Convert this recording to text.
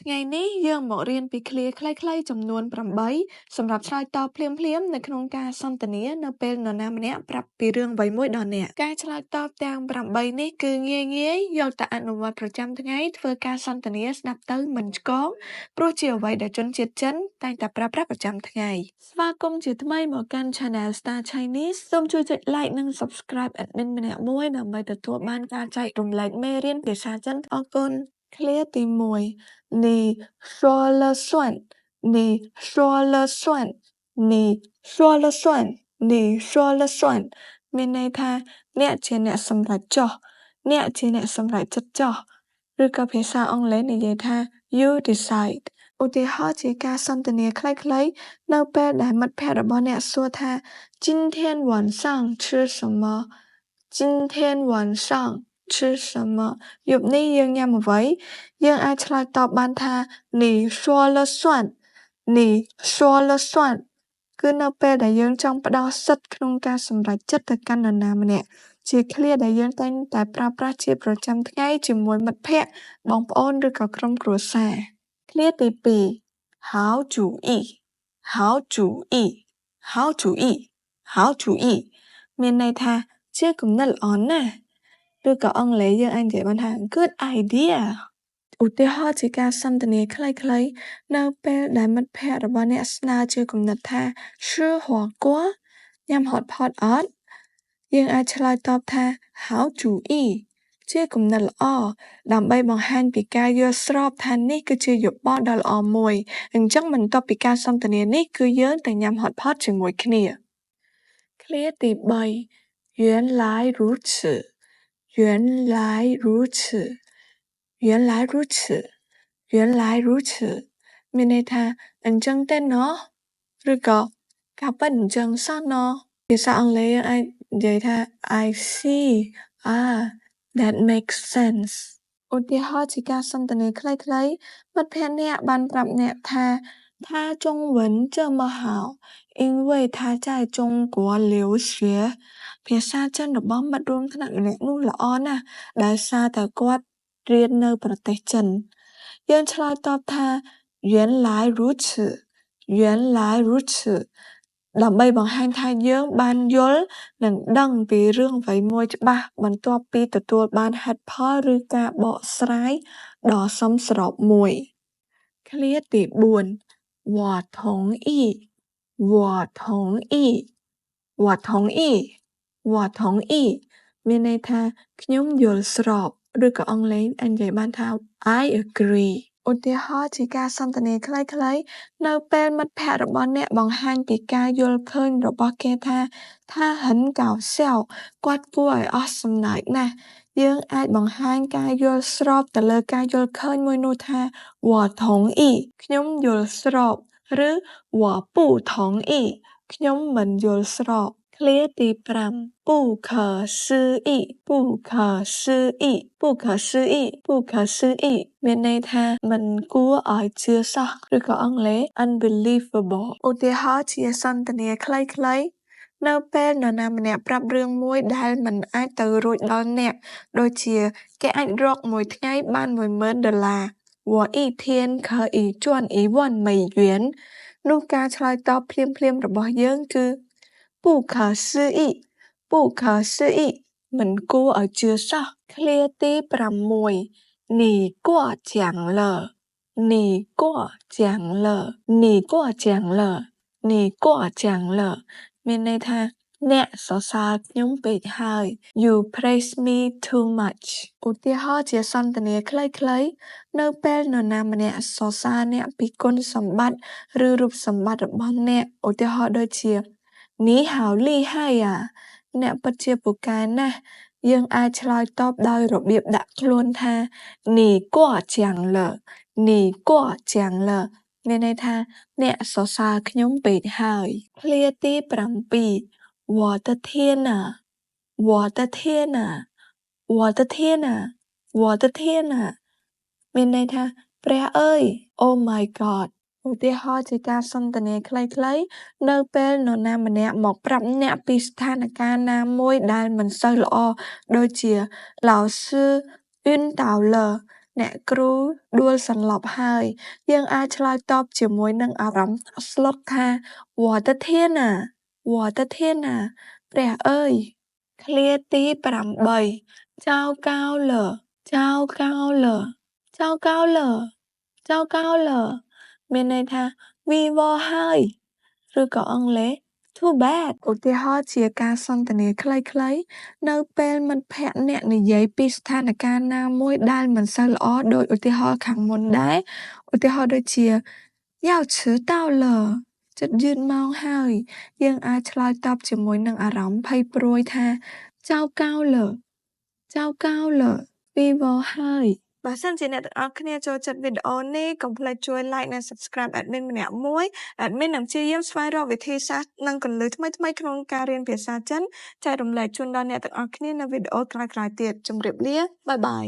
ថ្ងៃនេះយើងមករៀនពីឃ្លាខ្លីៗចំនួន8សម្រាប់ឆ្លើយតបភ្លាមៗនៅក្នុងការសន្ទនានៅពេលនរណាម្នាក់ប្រាប់ពីរឿងអ្វីមួយដល់អ្នកការឆ្លើយតបទាំង8នេះគឺងាយៗយកទៅអនុវត្តប្រចាំថ្ងៃធ្វើការសន្ទនាស្ដាប់ទៅមិនឆ្កងព្រោះជាអ្វីដែលជនជាតិចិនតែងតែប្រើប្រាស់ប្រចាំថ្ងៃស្វាគមន៍ជាថ្មីមកកាន់ Channel Star Chinese សូមជួយចុច like និង subscribe admin ម្នាក់មួយដើម្បីទទួលបានការចែករំលែកមេរៀនភាសាចិនអរគុណឃ្លាទី1你说了算你说了算你说了算你说了算មានន័យថាអ្នកជាអ្នកសម្រេចចុះអ្នកជាអ្នកសម្រេចចិត្តចុះឬក៏ភាសាអង់គ្លេសនិយាយថា you decide ឧទាហរណ៍ជាការសន្ទនាខ្លីៗនៅពេលដែលមិត្តភក្តិរបស់អ្នកសួរថា今天晚上吃什么今天晚上吃什么យប់នេះយើងញ៉ាំអ្វីយើងអាចឆ្លើយតបបានថា你说了算你说了算គឺនៅពេលដែលយើងចង់ផ្ដោតសិទ្ធិក្នុងការសម្រេចចិត្តទៅកាន់នរណាម្នាក់ជាឃ្លាដែលយើងតែងតែប្រើប្រាស់ជាប្រចាំថ្ងៃជាមួយមិត្តភក្តិបងប្អូនឬក៏ក្រុមគ្រួសារឃ្លាទី2好主意好主意好主意好主意មានន័យថាជាគំនិតល្អណាស់ឬក៏អង់គ្លេសយើងអាចនិយាយបានថា good idea ឧទាហរណ៍ជាការសន្ទនាខ្លីៗនៅពេលដែលមិត្តភក្តិរបស់អ្នកស្នើជាគំនិតថា吃火锅ញ៉ាំ hot pot អត់យើងអាចឆ្លើយតបថា好主意ជាគំនិតល្អដើម្បីបង្ហាញពីការយល់ស្របថានេះគឺជាយោបល់ដ៏ល្អមួយអញ្ចឹងបន្ទាប់ពីការសន្ទនានេះគឺយើងទៅញ៉ាំ hot pot ជាមួយគ្នាឃ្លាទី3原来如此原来如此原来如此原来如此មានន័យថាអញ្ចឹងទេណោះឬក៏ការពិតអញ្ចឹងសោះណោះភាសាអង់គ្លេសយើងអាចនិយាយថា I see that makes sense ឧទាហរណ៍ជាការសន្ទនាខ្លីៗមិត្តភក្តិអ្នកបានប្រាប់អ្នកថា他中文这么好因为他在中国留学ភាសាចិនរបស់មិត្តរួមថ្នាក់ម្នាក់នោះល្អណាស់ដោយសារតែគាត់រៀននៅប្រទេសចិនយើងឆ្លើយតបថា原来如此原来如此ដើម្បីបង្ហាញថាយើងបានយល់និងដឹងពីរឿងអ្វីមួយច្បាស់បន្ទាប់ពីទទួលបានហេតុផលឬការបកស្រាយដ៏សមស្របមួយឃ្លាទី4我同意我同意我同意我同意មានន័យថាខ្ញុំយល់ស្របឬក៏អង់គ្លេសអាចនិយាយបានថា I agree ឧទាហរណ៍ជាការសន្ទនាខ្លីៗនៅពេលមិត្តភក្តិរបស់អ្នកបង្ហាញពីការយល់ឃើញរបស់គេថា他很搞笑គាត់គួរឲ្យអស់សំណើចណាស់យើងអាចបង្ហាញការយល់ស្របទៅលើការយល់ឃើញមួយនោះថា我同意ខ្ញុំយល់ស្របឬ我不同意ខ្ញុំមិនយល់ស្របឃ្លាទី5不可思议不可思议不可思议不可思议មានន័យថាមិនគួរឲ្យជឿសោះឬក៏អង់គ្លេស unbelievable ឧទាហរណ៍ជាសន្ទនាខ្លីៗនៅពេលនរណាម្នាក់ប្រាប់រឿងមួយដែលមិនអាចទៅរួចដល់អ្នកដូចជាគេអាចរកមួយថ្ងៃបាន$10,000我一天可以赚100,000នោះការឆ្លើយតបភ្លាមៗរបស់យើងគឺ不可思议不可思议មិនគួរឲ្យជឿសោះឃ្លាទី6你过奖了你过奖了你过奖了你过奖了មានន័យថាអ្នកសរសើរខ្ញុំពេកហើយ You praise me too much ឧទាហរណ៍ជាសន្ទនាខ្លីៗនៅពេលនរណាម្នាក់សរសើរអ្នកពីគុណសម្បត្តិឬរូបសម្បត្តិរបស់អ្នកឧទាហរណ៍ដូចជា你好厉害呀អ្នកពិតជាពូកែណាស់យើងអាចឆ្លើយតបដោយរបៀបដាក់ខ្លួនថា你过奖了你过奖了មានន័យថាអ្នកសរសើរខ្ញុំពេកហើយឃ្លាទី7我的天哪我的天哪我的天哪我的天哪មានន័យថាព្រះអើយ Oh my god ឧទាហរណ៍ជាការសន្ទនាខ្លីៗនៅពេលនរណាម្នាក់មកប្រាប់អ្នកពីស្ថានភាពណាមួយដែលមិនសូវល្អដូចជា老师晕倒了អ្នកគ្រូដួលសន្លប់ហើយ យើងអាចឆ្លើយតបជាមួយនឹងអារម្មណ៍ស្លុតថា我的天哪我的天哪ព្រះអើយឃ្លាទី 8 糟糕了糟糕了糟糕了糟糕了មានន័យថាវីវរហើយ ឬក៏អង់គ្លេស Too bad ឧទាហរណ៍ជាការសន្ទនាខ្លីៗនៅពេលមិត្តភក្តិអ្នកនិយាយពីស្ថានភាពណាមួយដែលមិនសូវល្អដូចឧទាហរណ៍ខាងមុនដែរឧទាហរណ៍ដូចជា要迟到了ជិតយឺតម៉ោងហើយយើងអាចឆ្លើយតបជាមួយនឹងអារម្មណ៍ភ័យព្រួយថា糟糕了糟糕了វីវរហើយបើសិនជាអ្នកទាំងអស់គ្នាចូលចិត្តវីដេអូនេះកុំភ្លេចជួយ like និង subscribe admin ម្នាក់មួយ admin នឹងព្យាយាមស្វែងរកវិធីសាស្ត្រនិងគន្លឹះថ្មីៗក្នុងការរៀនភាសាចិនចែករំលែកជូនដល់អ្នកទាំងអស់គ្នានៅវីដេអូក្រោយៗទៀតជម្រាបលាបាយបាយ